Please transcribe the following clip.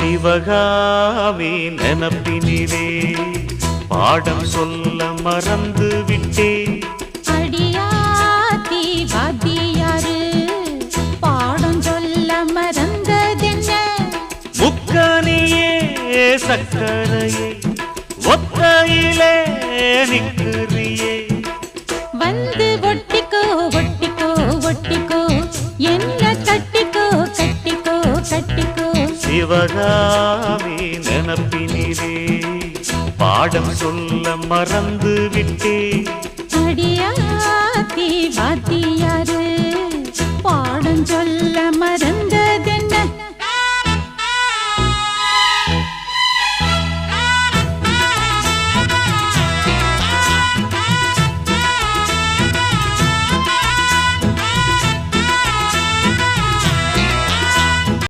சிவகாமி நினப்பினிலே பாடம் சொல்ல மறந்து விட்டேன். அடியாத்தி வாத்தியாரு பாடம் சொல்ல மறந்ததென்ன? முக்கனியே சக்கரையே ஒத்தையிலே நிற்கிறியே. வந்து ஒட்டிக்கோ ஒட்டிக்கோ ஒட்டிக்கோ என்ன கட்டிக்கோ கட்டிக்கோ கட்டிக்கோ. சிவகாமி நினப்பினிலே பாடம் சொல்ல மறந்து விட்டேன். அடியாத்தி வாத்தியாரு பாடம் சொல்ல மறந்த